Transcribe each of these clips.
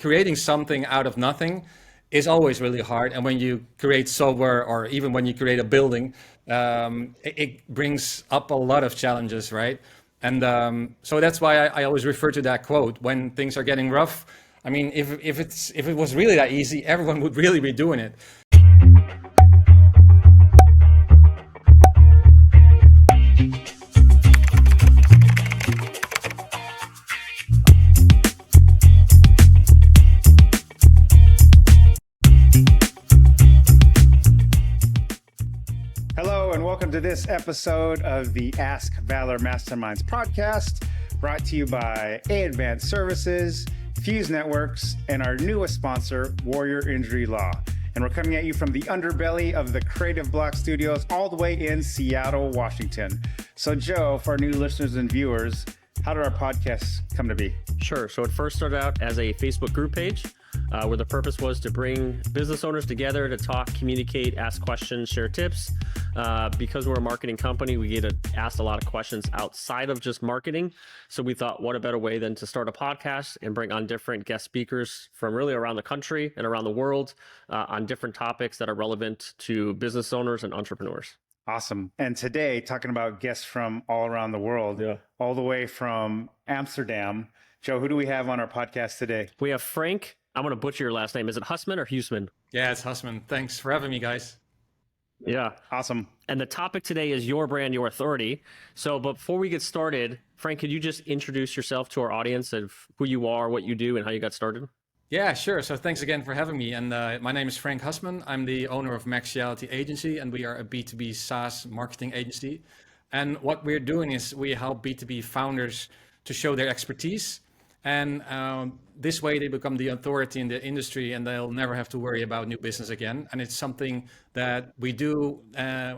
creating something out of nothing is always really hard. And when you create software or even when you create a building, it brings up a lot of challenges, right? And so that's why I always refer to that quote when things are getting rough. I mean, if it was really that easy, everyone would really be doing it. Hello, and welcome to this episode of the Ask Valor Masterminds podcast, brought to you by Advanced Services, Fuse Networks, and our newest sponsor, Warrior Injury Law. And we're coming at you from the underbelly of the Creative Block Studios all the way in Seattle, Washington. So Joe, for our new listeners and viewers, how did our podcast come to be? Sure. So it first started out as a Facebook group page where the purpose was to bring business owners together to talk, communicate, ask questions, share tips. Because we're a marketing company, we get asked a lot of questions outside of just marketing. So we thought, what a better way than to start a podcast and bring on different guest speakers from really around the country and around the world on different topics that are relevant to business owners and entrepreneurs. Awesome. And today, talking about guests from all around the world, all the way from Amsterdam. Joe, who do we have on our podcast today? We have Frank. I'm going to butcher your last name. Is it Husmann or Husmann? Yeah, it's Husmann. Thanks for having me, guys. Yeah. Awesome. And the topic today is your brand, your authority. So before we get started, Frank, could you just introduce yourself to our audience of who you are, what you do, and how you got started? Yeah, sure. So thanks again for having me. And my name is Frank Husmann. I'm the owner of Maxiality Agency, and we are a B2B SaaS marketing agency. And what we're doing is we help B2B founders to show their expertise. And this way they become the authority in the industry and they'll never have to worry about new business again. And it's something that we do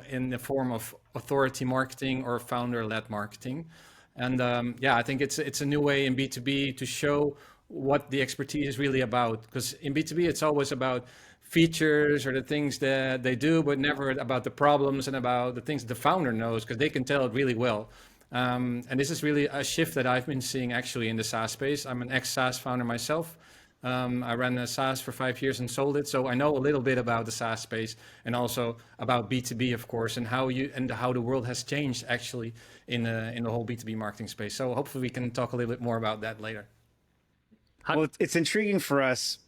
in the form of authority marketing or founder-led marketing. And I think it's a new way in B2B to show what the expertise is really about. Because in B2B, it's always about features or the things that they do, but never about the problems and about the things the founder knows, because they can tell it really well. And this is really a shift that I've been seeing actually in the SaaS space. I'm an ex-SaaS founder myself. I ran a SaaS for 5 years and sold it. So I know a little bit about the SaaS space and also about B2B, of course, and how the world has changed actually in the whole B2B marketing space. So hopefully we can talk a little bit more about that later. Well, it's intriguing for us.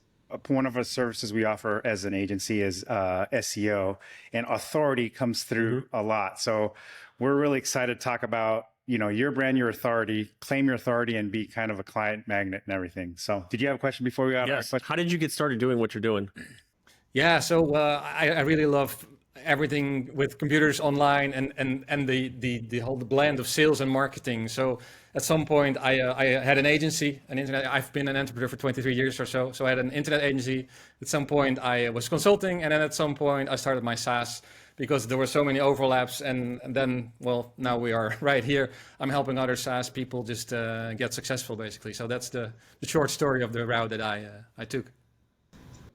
One of our services we offer as an agency is SEO, and authority comes through a lot. So we're really excited to talk about your brand, your authority, claim your authority, and be kind of a client magnet and everything. So did you have a question before we got our question? How did you get started doing what you're doing? Yeah, so I really love everything with computers online and the whole blend of sales and marketing. So at some point I had an agency, I've been an entrepreneur for 23 years or so. So I had an internet agency. At some point I was consulting, and then at some point I started my SaaS, because there were so many overlaps, and then, well, now we are right here. I'm helping other SaaS people just get successful, basically. So that's the short story of the route that I took.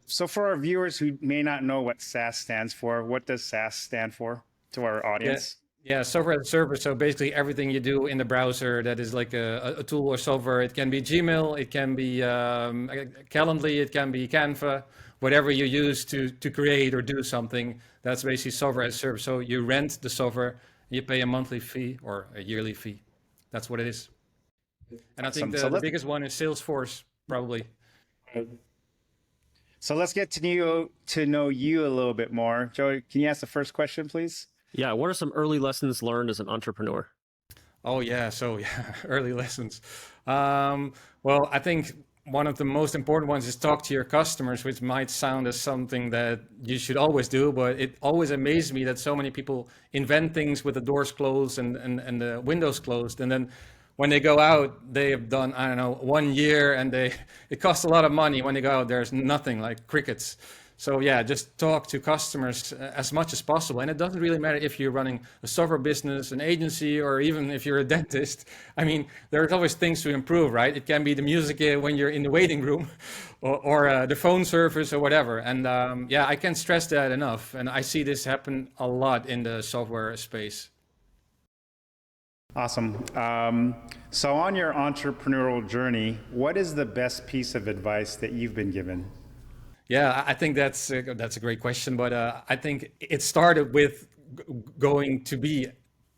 So for our viewers who may not know what SaaS stands for, what does SaaS stand for to our audience? Yeah, software as a service. So basically everything you do in the browser that is like a tool or software. It can be Gmail, it can be Calendly, it can be Canva, whatever you use to create or do something. That's basically software as a service. So you rent the software, you pay a monthly fee or a yearly fee. That's what it is. And I think the biggest one is Salesforce, probably. So let's get to know you a little bit more. Joey, can you ask the first question, please? Yeah. What are some early lessons learned as an entrepreneur? Oh, yeah. So early lessons. Well, I think one of the most important ones is talk to your customers, which might sound as something that you should always do, but it always amazes me that so many people invent things with the doors closed and the windows closed. And then when they go out, they have done, 1 year, and it costs a lot of money. When they go out, there's nothing, like crickets. So yeah, just talk to customers as much as possible. And it doesn't really matter if you're running a software business, an agency, or even if you're a dentist. I mean, there's always things to improve, right? It can be the music when you're in the waiting room or the phone service or whatever. And I can't stress that enough. And I see this happen a lot in the software space. Awesome. So on your entrepreneurial journey, what is the best piece of advice that you've been given? Yeah, I think that's a great question, but I think it started with going to be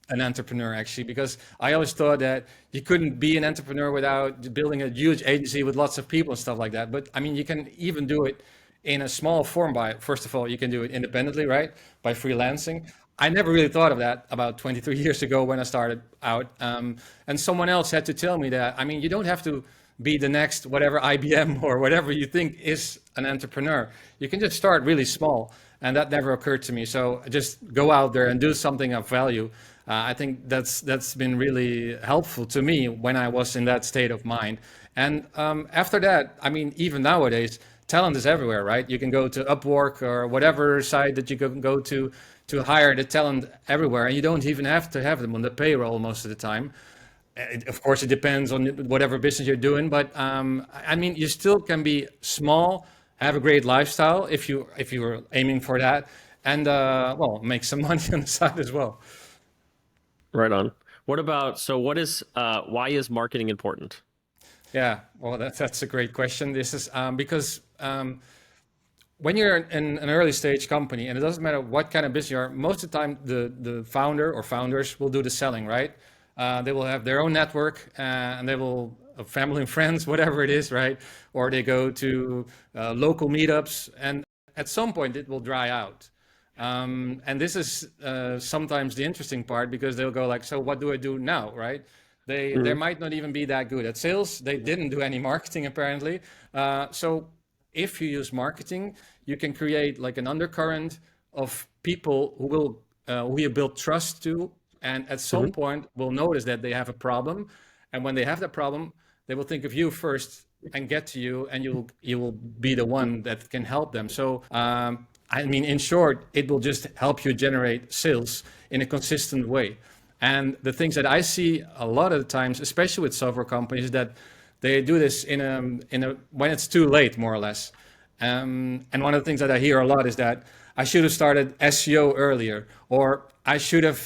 an entrepreneur actually, because I always thought that you couldn't be an entrepreneur without building a huge agency with lots of people and stuff like that. But I mean, you can even do it in a small form by, first of all, you can do it independently, right? By freelancing. I never really thought of that about 23 years ago when I started out. And someone else had to tell me that, I mean, you don't have to be the next whatever IBM or whatever you think is an entrepreneur. You can just start really small. And that never occurred to me. So just go out there and do something of value. I think that's been really helpful to me when I was in that state of mind. And after that, I mean, even nowadays, talent is everywhere, right? You can go to Upwork or whatever site that you can go to hire the talent everywhere. And you don't even have to have them on the payroll most of the time. Of course, it depends on whatever business you're doing. But I mean, you still can be small, have a great lifestyle if you're aiming for that, and well, make some money on the side as well. Right on. What about, so what is, why is marketing important? Yeah, well, that's a great question. This is because when you're in an early stage company, and it doesn't matter what kind of business you are, most of the time the founder or founders will do the selling, right? They will have their own network, and they will family and friends, whatever it is, right? Or they go to local meetups, and at some point it will dry out. And this is sometimes the interesting part, because they'll go like, so what do I do now, right? They might not even be that good at sales. They didn't do any marketing apparently. So if you use marketing, you can create like an undercurrent of people who you build trust to, and at some point will notice that they have a problem. And when they have that problem, they will think of you first and get to you, and you will be the one that can help them. So I mean, in short, it will just help you generate sales in a consistent way. And the things that I see a lot of the times, especially with software companies, is that they do this in a when it's too late, more or less. And one of the things that I hear a lot is that I should have started SEO earlier, or I should have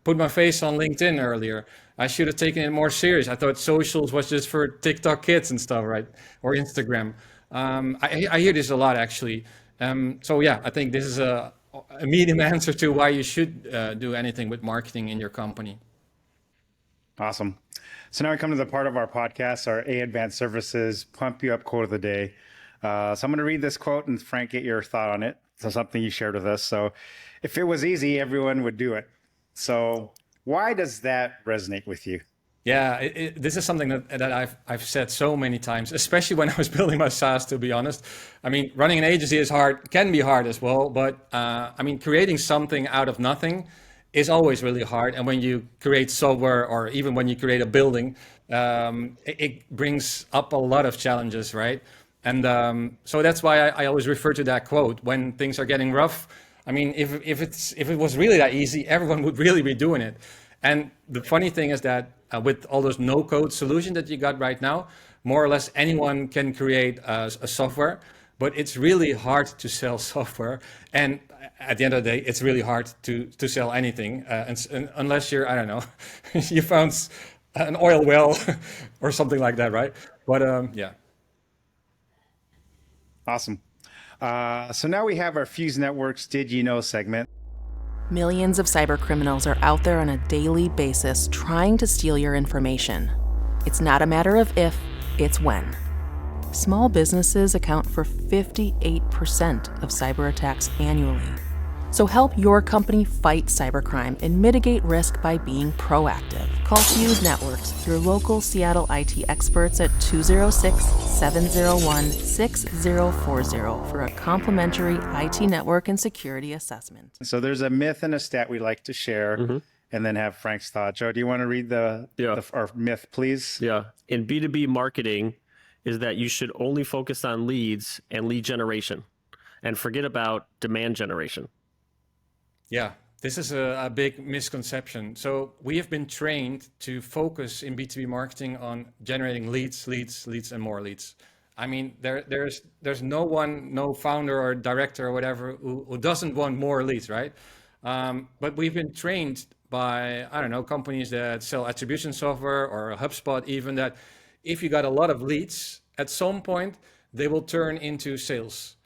put my face on LinkedIn earlier. I should have taken it more serious. I thought socials was just for TikTok kids and stuff, right? Or Instagram. I hear this a lot, actually. So yeah, I think this is a medium answer to why you should do anything with marketing in your company. Awesome. So now we come to the part of our podcast, our A Advanced Services Pump You Up Quote of the Day. So I'm going to read this quote, and Frank, get your thought on it. So something you shared with us. So if it was easy, everyone would do it. So why does that resonate with you? Yeah, this is something that I've said so many times, especially when I was building my SaaS, to be honest. I mean, running an agency is hard, can be hard as well, but I mean, creating something out of nothing is always really hard. And when you create software, or even when you create a building, it brings up a lot of challenges, right? And so that's why I always refer to that quote when things are getting rough. I mean, if it was really that easy, everyone would really be doing it. And the funny thing is that with all those no-code solutions that you got right now, more or less anyone can create a software, but it's really hard to sell software. And at the end of the day, it's really hard to sell anything, and unless you're, I don't know, you found an oil well or something like that, right? But yeah. Awesome. So now we have our Fuse Network's Did You Know segment. Millions of cybercriminals are out there on a daily basis trying to steal your information. It's not a matter of if, it's when. Small businesses account for 58% of cyber attacks annually. So help your company fight cybercrime and mitigate risk by being proactive. Call Fuse Networks, your local Seattle IT experts at 206-701-6040 for a complimentary IT network and security assessment. So there's a myth and a stat we like to share, and then have Frank's thought. Joe, do you want to read our myth, please? Yeah. In B2B marketing is that you should only focus on leads and lead generation and forget about demand generation. Yeah, this is a big misconception. So we have been trained to focus in B2B marketing on generating leads, and more leads. I mean, there's no founder or director or whatever who doesn't want more leads, right? But we've been trained by, I don't know, companies that sell attribution software or HubSpot even, that if you got a lot of leads, at some point they will turn into sales,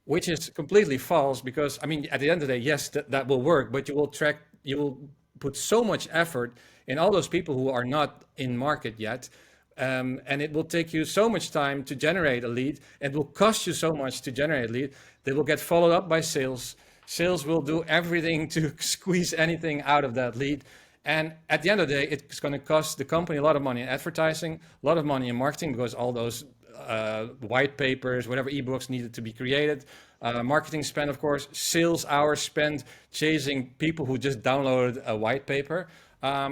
which is completely false because, I mean, at the end of the day, yes, that will work, but you will put so much effort in all those people who are not in market yet. And it will take you so much time to generate a lead. It will cost you so much to generate a lead. They will get followed up by sales. Sales will do everything to squeeze anything out of that lead. And at the end of the day, it's going to cost the company a lot of money in advertising, a lot of money in marketing, because all those white papers, whatever ebooks needed to be created, marketing spend, of course, sales hours spent chasing people who just downloaded a white paper.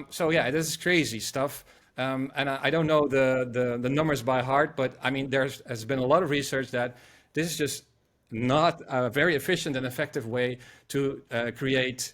So yeah, this is crazy stuff. And I don't know the numbers by heart, but I mean, has been a lot of research that this is just not a very efficient and effective way to create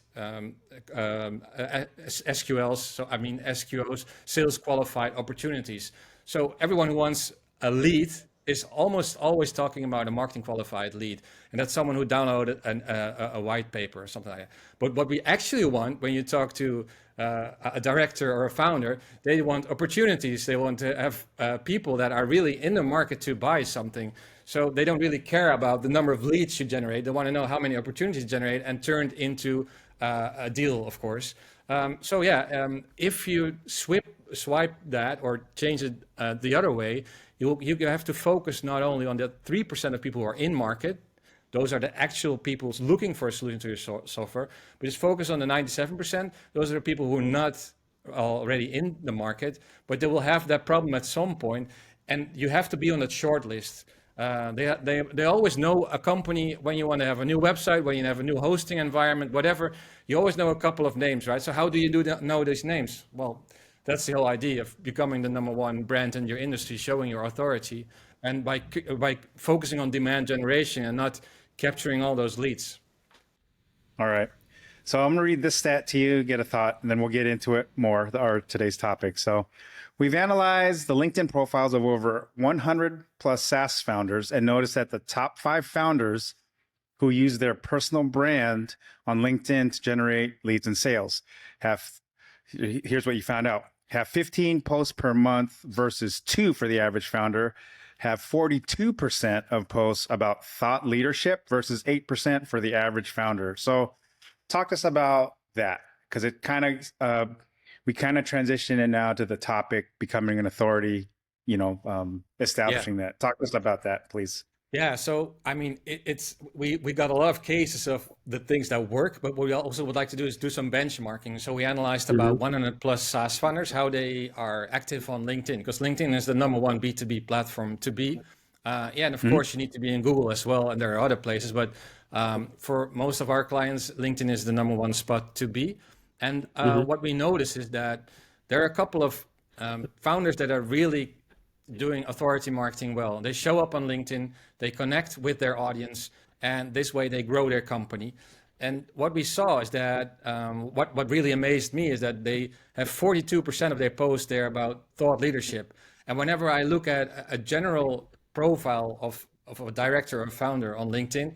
SQLs. So I mean, SQOs, sales qualified opportunities. So everyone who wants a lead is almost always talking about a marketing qualified lead. And that's someone who downloaded a white paper or something like that. But what we actually want when you talk to a director or a founder, they want opportunities. They want to have people that are really in the market to buy something. So they don't really care about the number of leads you generate. They want to know how many opportunities you generate and turned into a deal, of course. So yeah, if you swipe that or change it the other way, you have to focus not only on the 3% of people who are in market. Those are the actual people looking for a solution to your software, but just focus on the 97%. Those are the people who are not already in the market, but they will have that problem at some point, and you have to be on that short list. They always know a company when you want to have a new website, when you have a new hosting environment, whatever. You always know a couple of names, right? So how do you know these names? Well, that's the whole idea of becoming the number one brand in your industry, showing your authority, and by focusing on demand generation and not capturing all those leads. All right. So I'm going to read this stat to you, get a thought, and then we'll get into it more, our today's topic. So we've analyzed the LinkedIn profiles of over 100 plus SaaS founders and noticed that the top 5 founders who use their personal brand on LinkedIn to generate leads and sales here's what you found out, have 15 posts per month versus 2 for the average founder, have 42% of posts about thought leadership versus 8% for the average founder. So talk to us about that, because it we kind of transition it now to the topic, becoming an authority, establishing that. Talk to us about that, please. Yeah, so I mean, we got a lot of cases of the things that work, but what we also would like to do is do some benchmarking. So we analyzed about 100 plus SaaS founders, how they are active on LinkedIn, because LinkedIn is the number one B2B platform to be. And of course, you need to be in Google as well, and there are other places, but for most of our clients, LinkedIn is the number one spot to be. And what we notice is that there are a couple of founders that are really doing authority marketing well. They show up on LinkedIn, they connect with their audience, and this way they grow their company. And what we saw is that what really amazed me is that they have 42% of their posts there about thought leadership. And whenever I look at a general profile of a director or founder on LinkedIn,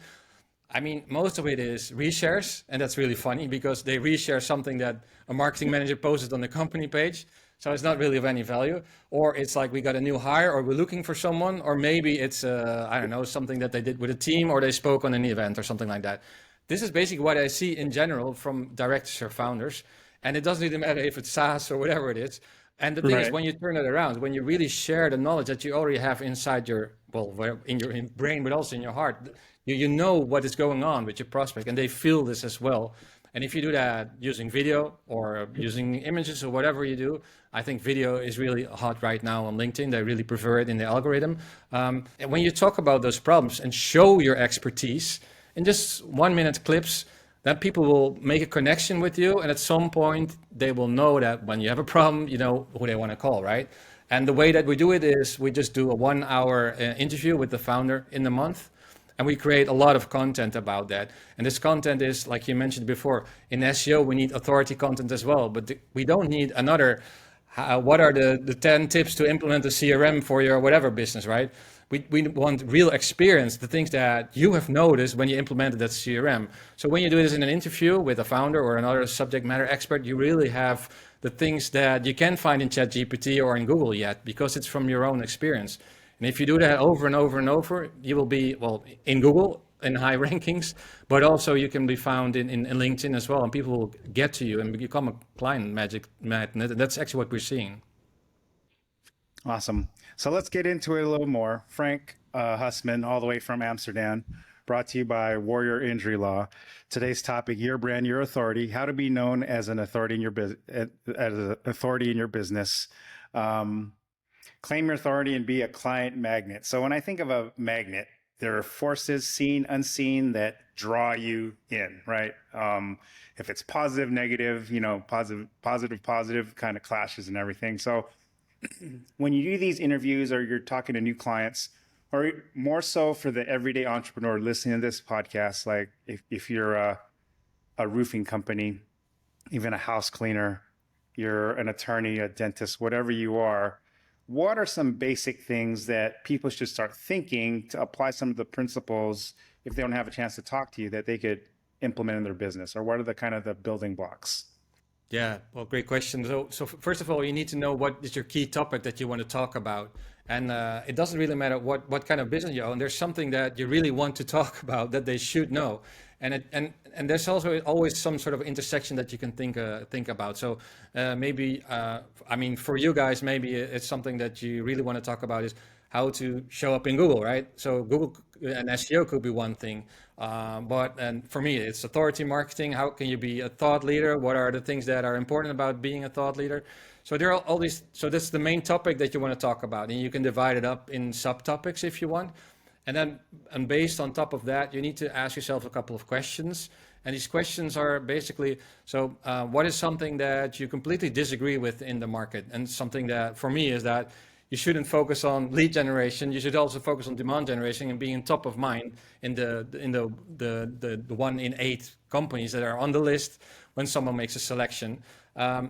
I mean, most of it is reshares, and that's really funny because they reshare something that a marketing manager posted on the company page. So it's not really of any value, or it's like we got a new hire, or we're looking for someone, or maybe it's, I don't know, something that they did with a team, or they spoke on an event or something like that. This is basically what I see in general from directors or founders, and it doesn't even matter if it's SaaS or whatever it is. And the thing is, when you turn it around, when you really share the knowledge that you already have inside your, in your brain, but also in your heart, you know what is going on with your prospect, and they feel this as well. And if you do that using video or using images or whatever you do, I think video is really hot right now on LinkedIn. They really prefer it in the algorithm. And when you talk about those problems and show your expertise in just 1-minute clips, then people will make a connection with you. And at some point, they will know that when you have a problem, you know who they want to call, right? And the way that we do it is we just do a 1-hour interview with the founder in the month. And we create a lot of content about that. And this content is, like you mentioned before, in SEO, we need authority content as well. But we don't need another, what are the 10 tips to implement a CRM for your whatever business, right? We want real experience, the things that you have noticed when you implemented that CRM. So when you do this in an interview with a founder or another subject matter expert, you really have the things that you can't find in ChatGPT or in Google yet, because it's from your own experience. And if you do that over and over and over, you will be, well, in Google, in high rankings, but also you can be found in LinkedIn as well, and people will get to you and become a client magnet. And that's actually what we're seeing. Awesome. So let's get into it a little more. Frank Husmann, all the way from Amsterdam, brought to you by Warrior Injury Law. Today's topic: your brand, your authority. How to be known as an authority in your business. Claim your authority and be a client magnet. So when I think of a magnet, there are forces, seen, unseen, that draw you in, right? If it's positive, negative, positive kind of clashes and everything. So when you do these interviews or you're talking to new clients, or more so for the everyday entrepreneur listening to this podcast, like if you're a roofing company, even a house cleaner, you're an attorney, a dentist, whatever you are, what are some basic things that people should start thinking to apply some of the principles, if they don't have a chance to talk to you, that they could implement in their business? Or what are the kind of the building blocks? Yeah, well, great question. So first of all, you need to know what is your key topic that you want to talk about. And it doesn't really matter what kind of business you own. There's something that you really want to talk about that they should know. And there's also always some sort of intersection that you can think about. So maybe, for you guys, maybe it's something that you really want to talk about is how to show up in Google, right? So Google and SEO could be one thing. And for me, it's authority marketing. How can you be a thought leader? What are the things that are important about being a thought leader? So there are all these, so that's the main topic that you want to talk about. And you can divide it up in subtopics if you want. And based on top of that, you need to ask yourself a couple of questions. And these questions are basically, what is something that you completely disagree with in the market? And something that for me is that you shouldn't focus on lead generation. You should also focus on demand generation and being top of mind in the 1 in 8 companies that are on the list when someone makes a selection.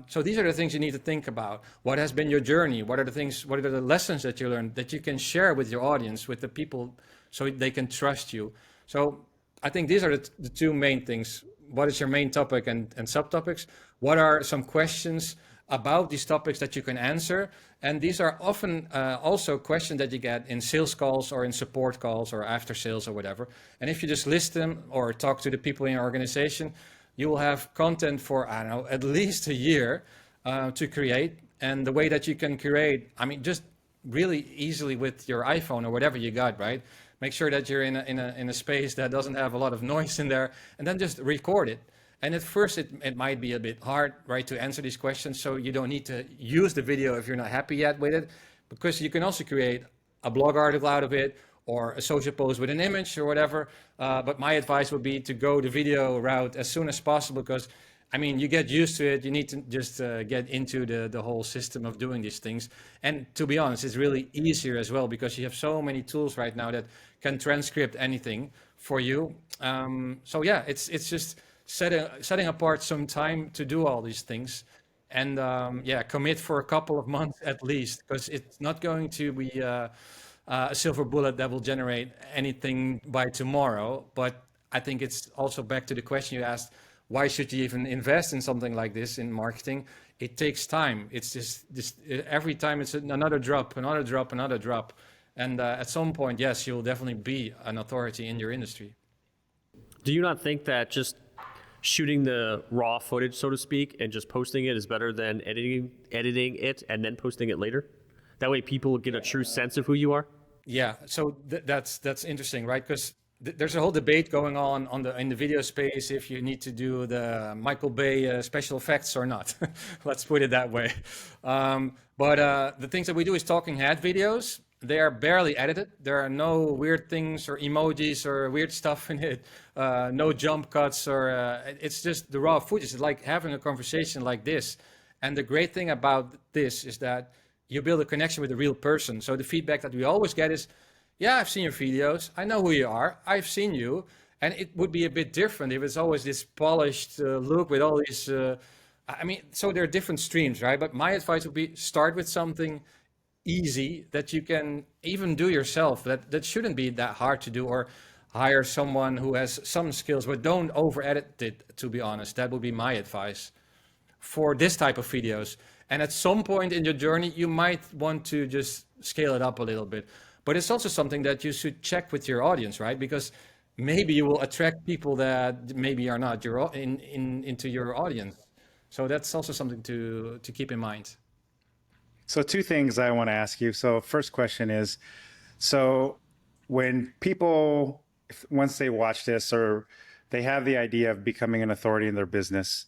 So these are the things you need to think about. What has been your journey? What are the lessons that you learned that you can share with your audience, with the people, so they can trust you? So I think these are the two main things. What is your main topic and subtopics? What are some questions about these topics that you can answer? And these are often also questions that you get in sales calls or in support calls or after sales or whatever. And if you just list them or talk to the people in your organization, you will have content for, I don't know, at least a year to create. And the way that you can create, just really easily with your iPhone or whatever you got, right? Make sure that you're in a space that doesn't have a lot of noise in there, and then just record it. And at first it might be a bit hard, right, to answer these questions. So you don't need to use the video if you're not happy yet with it, because you can also create a blog article out of it or a social post with an image or whatever. But my advice would be to go the video route as soon as possible, because you get used to it. You need to just get into the whole system of doing these things. And to be honest, it's really easier as well, because you have so many tools right now that can transcript anything for you. It's just setting apart some time to do all these things, and commit for a couple of months at least, because it's not going to be a silver bullet that will generate anything by tomorrow. But I think it's also back to the question you asked: why should you even invest in something like this in marketing? It takes time. It's just every time it's another drop, and at some point, yes, you'll definitely be an authority in your industry. Do you not think that just shooting the raw footage, so to speak, and just posting it is better than editing it and then posting it later? That way people get a true sense of who you are? Yeah, so that's interesting, right? Because there's a whole debate going on in the video space if you need to do the Michael Bay special effects or not. Let's put it that way. But the things that we do is talking head videos. They are barely edited. There are no weird things or emojis or weird stuff in it. No jump cuts, or it's just the raw footage. It's like having a conversation like this. And the great thing about this is that you build a connection with a real person. So the feedback that we always get is, yeah, I've seen your videos. I know who you are. I've seen you. And it would be a bit different if it's always this polished look with all these, so there are different streams, right? But my advice would be start with something easy that you can even do yourself. That shouldn't be that hard to do, or hire someone who has some skills, but don't over edit it, to be honest. That would be my advice for this type of videos. And at some point in your journey, you might want to just scale it up a little bit. But it's also something that you should check with your audience, right? Because maybe you will attract people that maybe are not into your audience. So that's also something to keep in mind. So two things I want to ask you. So first question is, so when people, once they watch this or they have the idea of becoming an authority in their business,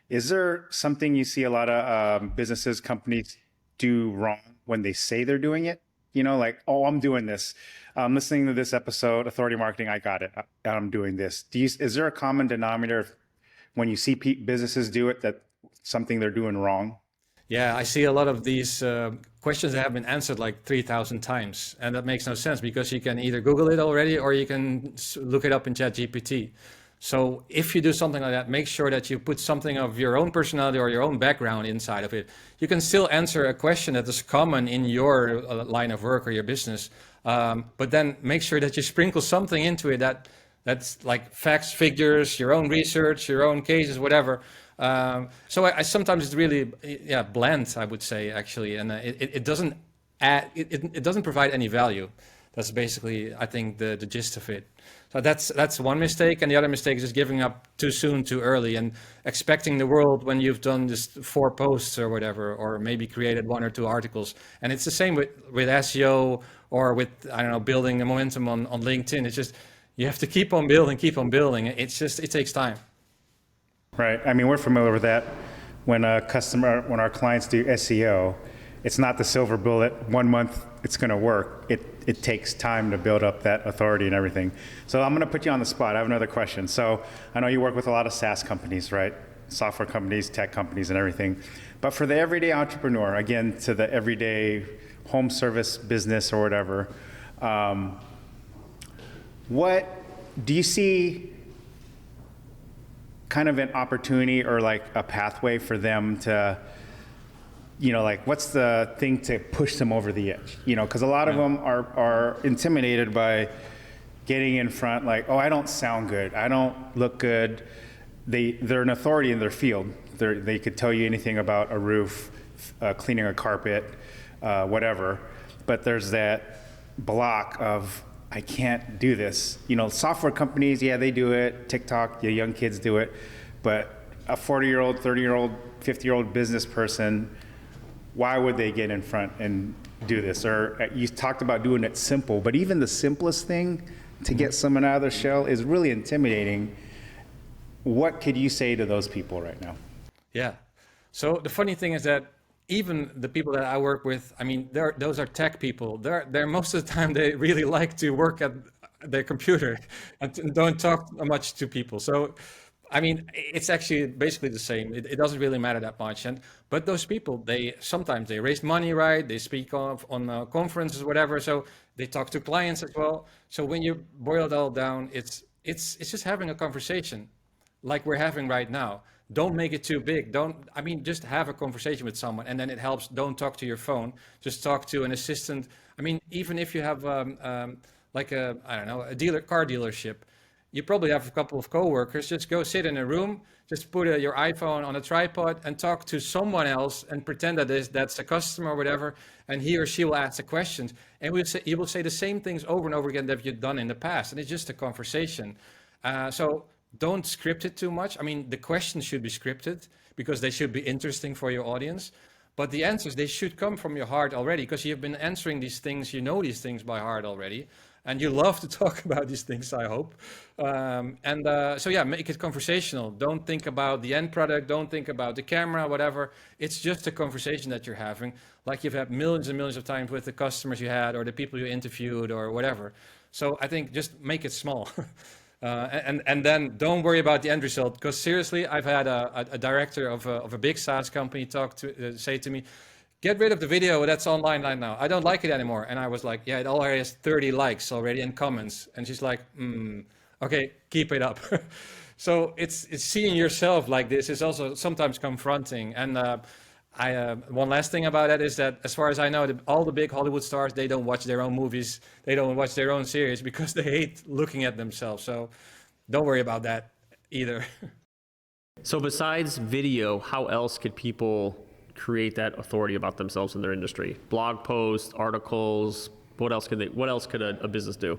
is there something you see a lot of businesses, companies do wrong when they say they're doing it? You know, like, oh, I'm doing this. I'm listening to this episode, Authority Marketing, I got it. I'm doing this. Is there a common denominator when you see businesses do it, that something they're doing wrong? Yeah, I see a lot of these questions that have been answered like 3,000 times. And that makes no sense, because you can either Google it already or you can look it up in ChatGPT. So if you do something like that, make sure that you put something of your own personality or your own background inside of it. You can still answer a question that is common in your line of work or your business, but then make sure that you sprinkle something into it that's like facts, figures, your own research, your own cases, whatever. So I sometimes it's really bland, I would say, actually, and it doesn't add, it doesn't provide any value. That's basically, I think, the gist of it. So that's one mistake, and the other mistake is just giving up too soon, too early, and expecting the world when you've done just 4 posts or whatever, or maybe created 1 or 2 articles. And it's the same with SEO, or with, I don't know, building a momentum on LinkedIn. It's just, you have to keep on building. It's just, it takes time. Right. I mean, we're familiar with that. When our clients do SEO, it's not the silver bullet. 1 month, it's going to work. It takes time to build up that authority and everything. So I'm going to put you on the spot. I have another question. So I know you work with a lot of SaaS companies, right? Software companies, tech companies, and everything. But for the everyday entrepreneur, again, to the everyday home service business or whatever, what do you see kind of an opportunity or like a pathway for them to, you know, like, what's the thing to push them over the edge? You know, because a lot of them are intimidated by getting in front, like, oh, I don't sound good, I don't look good. They're an authority in their field. They could tell you anything about a roof, cleaning a carpet, whatever. But there's that block of, I can't do this. You know, software companies, yeah, they do it. TikTok, the young kids do it. But a 40-year-old, 30-year-old, 50-year-old business person, why would they get in front and do this? Or you talked about doing it simple, but even the simplest thing to get someone out of their shell is really intimidating. What could you say to those people right now? Yeah. So the funny thing is that even the people that I work with, I mean, those are tech people. They're most of the time, they really like to work at their computer and don't talk much to people. So, I mean, it's actually basically the same. It doesn't really matter that much. But those people, sometimes they raise money, right? They speak on conferences, whatever. So they talk to clients as well. So when you boil it all down, it's just having a conversation like we're having right now. Don't make it too big. Just have a conversation with someone, and then it helps. Don't talk to your phone. Just talk to an assistant. I mean, even if you have like a car dealership, you probably have a couple of coworkers. Just go sit in a room, just put your iPhone on a tripod and talk to someone else and pretend that's a customer or whatever, and he or she will ask the questions. And you will say the same things over and over again that you've done in the past, and it's just a conversation. So don't script it too much. I mean, the questions should be scripted because they should be interesting for your audience. But the answers, they should come from your heart already, because you've been answering these things, you know these things by heart already. And you love to talk about these things, I hope. So yeah, make it conversational. Don't think about the end product. Don't think about the camera, whatever. It's just a conversation that you're having, like you've had millions and millions of times with the customers you had or the people you interviewed or whatever. So I think just make it small. And then don't worry about the end result, because seriously, I've had a director of a big SaaS company say to me, get rid of the video that's online right now. I don't like it anymore. And I was like, yeah, it already has 30 likes already and comments. And she's like, okay, keep it up. So it's seeing yourself like this is also sometimes confronting. And One last thing about that is that, as far as I know, all the big Hollywood stars, they don't watch their own movies, they don't watch their own series because they hate looking at themselves. So don't worry about that either. So besides video, how else could people create that authority about themselves in their industry? Blog posts, articles, what else could a business do?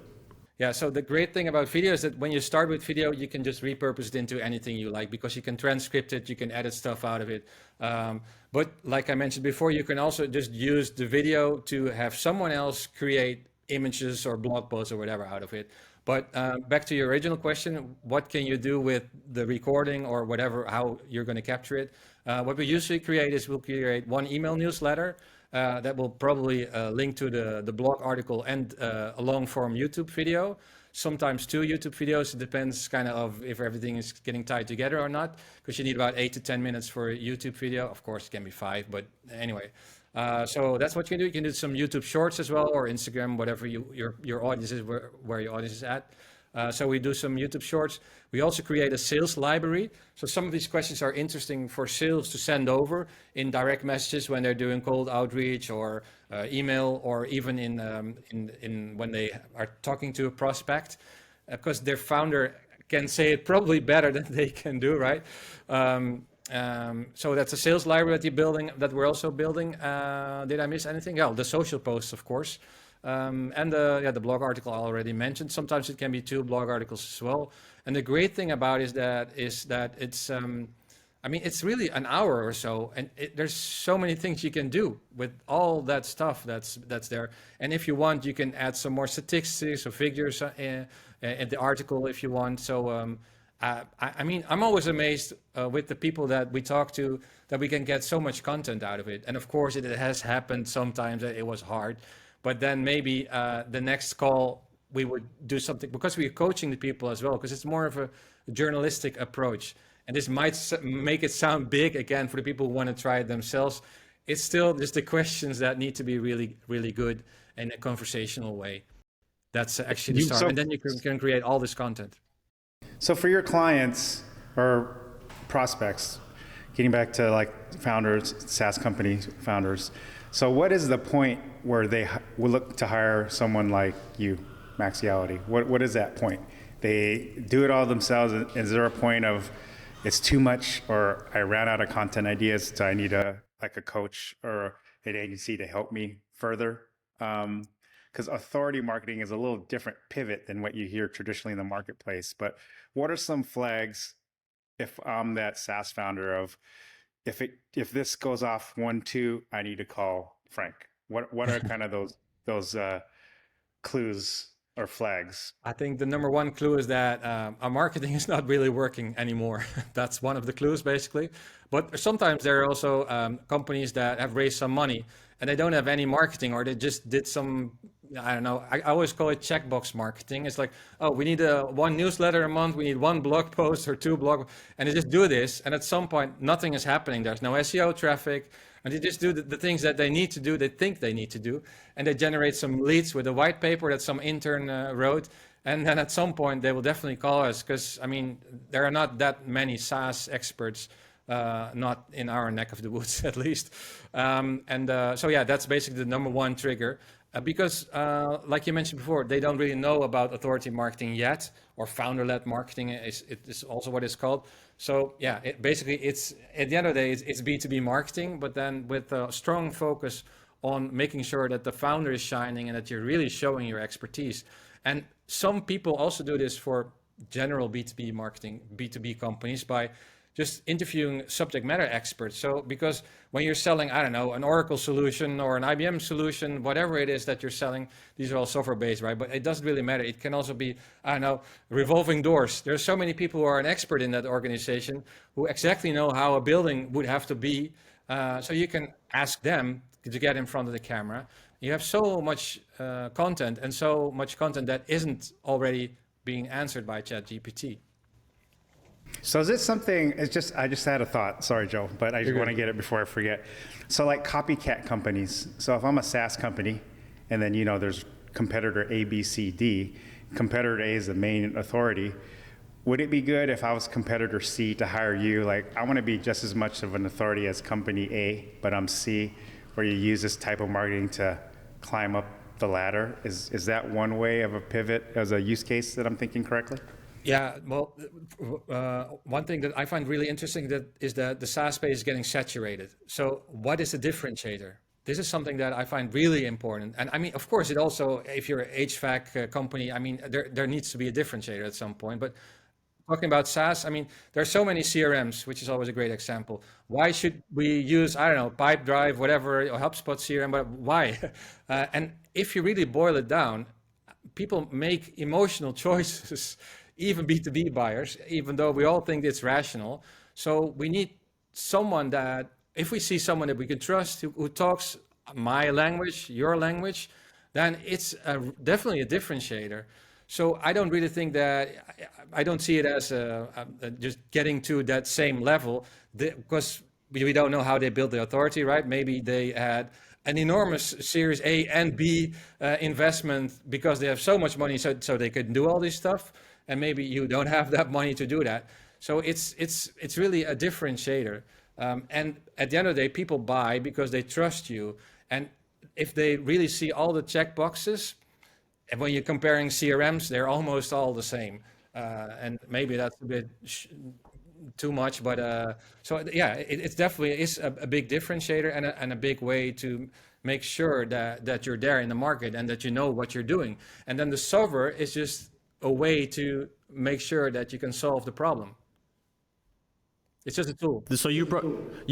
Yeah, so the great thing about video is that when you start with video, you can just repurpose it into anything you like because you can transcript it, you can edit stuff out of it. But like I mentioned before, you can also just use the video to have someone else create images or blog posts or whatever out of it. But back to your original question, what can you do with the recording or whatever, how you're going to capture it? What we usually create is we'll create one email newsletter that will probably link to the blog article and a long form YouTube video, sometimes 2 YouTube videos. It depends kind of if everything is getting tied together or not, because you need about 8 to 10 minutes for a YouTube video. Of course, it can be 5, but anyway. So that's what you can do. You can do some YouTube shorts as well, or Instagram, whatever your audience is, where your audience is at. So we do some YouTube shorts. We also create a sales library. So some of these questions are interesting for sales to send over in direct messages when they're doing cold outreach or email, or even in when they are talking to a prospect, because their founder can say it probably better than they can do, right? So that's a sales library that we're also building. Did I miss anything? Oh, the social posts, of course. And the blog article I already mentioned. Sometimes it can be 2 blog articles as well. And the great thing about is that it's, it's really an hour or so, and there's so many things you can do with all that stuff that's there. And if you want, you can add some more statistics or figures in the article if you want. So I'm always amazed with the people that we talk to that we can get so much content out of it. And of course, it has happened sometimes that it was hard. But then maybe the next call, we would do something, because we're coaching the people as well, because it's more of a journalistic approach. And this might make it sound big again for the people who want to try it themselves. It's still just the questions that need to be really, really good in a conversational way. That's actually the start. And then you can create all this content. So for your clients or prospects, getting back to like founders, SaaS company founders, so what is the point where they will look to hire someone like you, Maxiality? What is that point? They do it all themselves. Is there a point of it's too much, or I ran out of content ideas, so I need a coach or an agency to help me further? Because authority marketing is a little different pivot than what you hear traditionally in the marketplace. But what are some flags if I'm that SaaS founder of, if this goes off 1, 2, I need to call Frank? What are kind of those clues or flags? I think the number 1 clue is that our marketing is not really working anymore. That's one of the clues, basically. But sometimes there are also companies that have raised some money and they don't have any marketing, or they just did some, I don't know, I always call it checkbox marketing. It's like, oh, we need 1 newsletter a month, we need 1 blog post or 2 blog, and they just do this. And at some point, nothing is happening. There's no SEO traffic. And they just do the things that they need to do, they think they need to do. And they generate some leads with a white paper that some intern wrote. And then at some point, they will definitely call us, because, there are not that many SaaS experts, not in our neck of the woods, at least. So that's basically the number 1 trigger. Because, like you mentioned before, they don't really know about authority marketing yet, or founder-led marketing is also what it's called. So basically, it's at the end of the day, it's B2B marketing, but then with a strong focus on making sure that the founder is shining and that you're really showing your expertise. And some people also do this for general B2B marketing, B2B companies, by just interviewing subject matter experts. So because when you're selling, I don't know, an Oracle solution or an IBM solution, whatever it is that you're selling, these are all software based, right? But it doesn't really matter. It can also be, I don't know, revolving doors. There's so many people who are an expert in that organization who exactly know how a building would have to be. So you can ask them to get in front of the camera. You have so much content, and so much content that isn't already being answered by ChatGPT. So is this something, I just had a thought, sorry, Joe, but I just want to get it before I forget. So like copycat companies. So if I'm a SaaS company, and then, there's competitor A, B, C, D, competitor A is the main authority, would it be good if I was competitor C to hire you? Like, I want to be just as much of an authority as company A, but I'm C, where you use this type of marketing to climb up the ladder. Is that one way of a pivot as a use case that I'm thinking correctly? Yeah, well, one thing that I find really interesting is that the SaaS space is getting saturated. So what is the differentiator? This is something that I find really important. And I mean, of course, it also, if you're an HVAC company, I mean, there needs to be a differentiator at some point. But talking about SaaS, I mean, there are so many CRMs, which is always a great example. Why should we use, I don't know, Pipedrive, whatever, or HubSpot CRM, but why? And if you really boil it down, people make emotional choices, even B2B buyers, even though we all think it's rational. So we need someone that, if we see someone that we can trust, who talks my language, your language, then it's definitely a differentiator. So I don't really think that, I don't see it as just getting to that same level, because we don't know how they built the authority, right? Maybe they had an enormous Series A and B investment because they have so much money, so they could do all this stuff. And maybe you don't have that money to do that. So it's really a differentiator. And at the end of the day, people buy because they trust you. And if they really see all the check boxes, and when you're comparing CRMs, they're almost all the same. And maybe that's a bit too much, but so yeah, it definitely is a big differentiator and a big way to make sure that you're there in the market and that you know what you're doing. And then the solver is just a way to make sure that you can solve the problem. It's just a tool. So you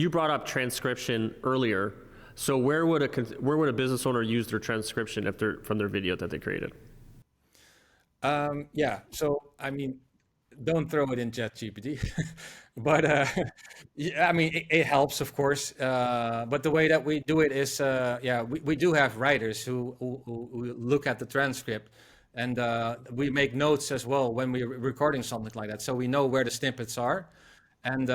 brought up transcription earlier. So where would a business owner use their transcription if they're from their video that they created? Yeah. So I mean, don't throw it in ChatGPT, but yeah, I mean, it helps, of course. But the way that we do it is, yeah, we do have writers who look at the transcript, and we make notes as well when we're recording something like that, so we know where the snippets are. And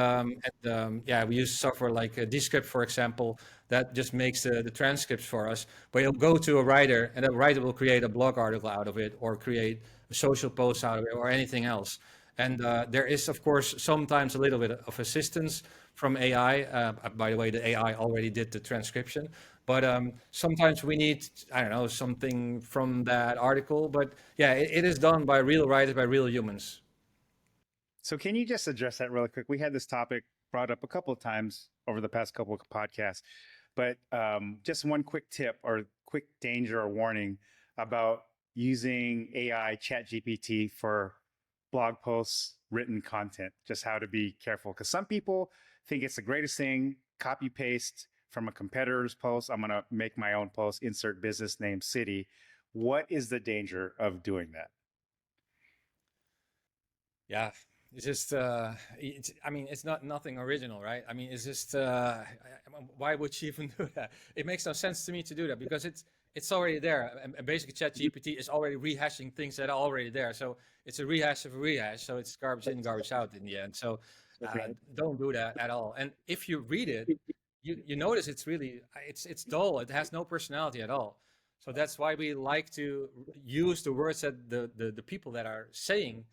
yeah, we use software like Descript, for example, that just makes the transcripts for us. But you'll go to a writer, and that writer will create a blog article out of it, or create a social post out of it, or anything else. And there is, of course, sometimes a little bit of assistance from AI. By the way, the AI already did the transcription. But sometimes we need, I don't know, something from that article. But yeah, it is done by real writers, by real humans. So can you just address that really quick? We had this topic brought up a couple of times over the past couple of podcasts, but just one quick tip or quick danger or warning about using AI ChatGPT for blog posts, written content, just how to be careful. Because some people think it's the greatest thing, copy paste from a competitor's post. I'm going to make my own post, insert business name, city. What is the danger of doing that? Yeah. It's just, I mean, it's not nothing original, right? I mean, it's just, why would you even do that? It makes no sense to me to do that because it's already there. And basically ChatGPT is already rehashing things that are already there. So it's a rehash of a rehash. So it's garbage in, garbage out in the end. So don't do that at all. And if you read it, you notice it's really, it's dull. It has no personality at all. So that's why we like to use the words that the people that are saying,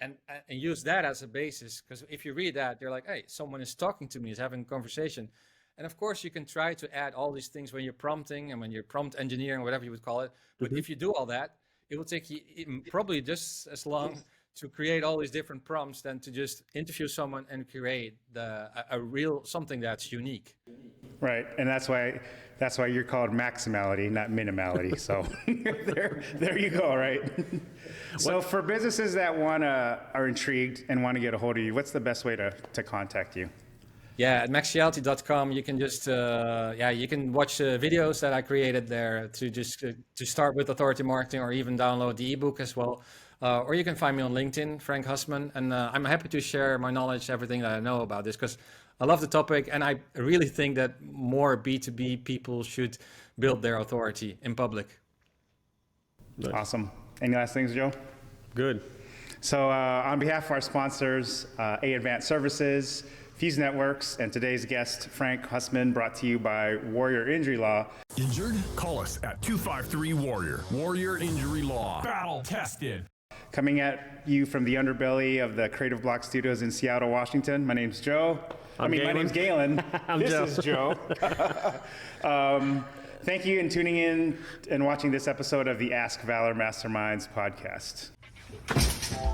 and use that as a basis, because if you read that, you're like, hey, someone is talking to me, is having a conversation. And of course, you can try to add all these things when you're prompting and when you're prompt engineering, whatever you would call it. But if you do all that, it will take you probably just as long to create all these different prompts than to just interview someone and create a real something that's unique. Right, and that's why you're called maximality, not minimality. So there you go. Right. So for businesses that are intrigued and want to get a hold of you, what's the best way to contact you? Yeah, at maxiality.com, you can just you can watch videos that I created there to start with authority marketing, or even download the ebook as well. Or you can find me on LinkedIn, Frank Husmann, and I'm happy to share my knowledge, everything that I know about this, because I love the topic, and I really think that more B2B people should build their authority in public. Nice. Awesome. Any last things, Joe? Good. So on behalf of our sponsors, A Advanced Services, Fuse Networks, and today's guest, Frank Husmann, brought to you by Warrior Injury Law. Injured? Call us at 253-WARRIOR. Warrior Injury Law. Battle tested. coming at you from the underbelly of the Creative Block Studios in Seattle, Washington. My name's Joe. My name's Galen. This Joe. is Joe. Thank you for tuning in and watching this episode of the Ask Valor Masterminds podcast.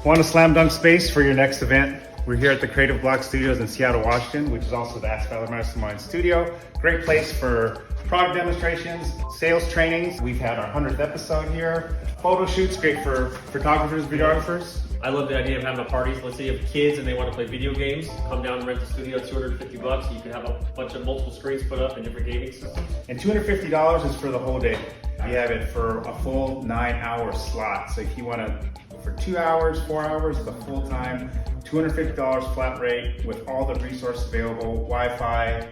Want a slam dunk space for your next event? We're here at the Creative Block Studios in Seattle, Washington, which is also the Ask Valor Masterminds studio. Great place for product demonstrations, sales trainings. We've had our 100th episode here. Photo shoots, great for photographers, videographers. I love the idea of having a party. Let's say you have kids and they want to play video games. Come down and rent the studio, $250. You can have a bunch of multiple screens put up in different gaming systems. And $250 is for the whole day. You have it for a full 9-hour slot. So if you want to, for 2 hours, 4 hours, the full time, $250 flat rate with all the resources available, Wi-Fi,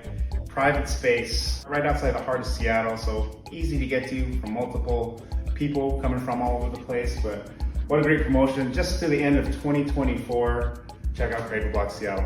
private space, right outside the heart of Seattle. So easy to get to from multiple people coming from all over the place. But what a great promotion. Just to the end of 2024. Check out Creative Block Seattle.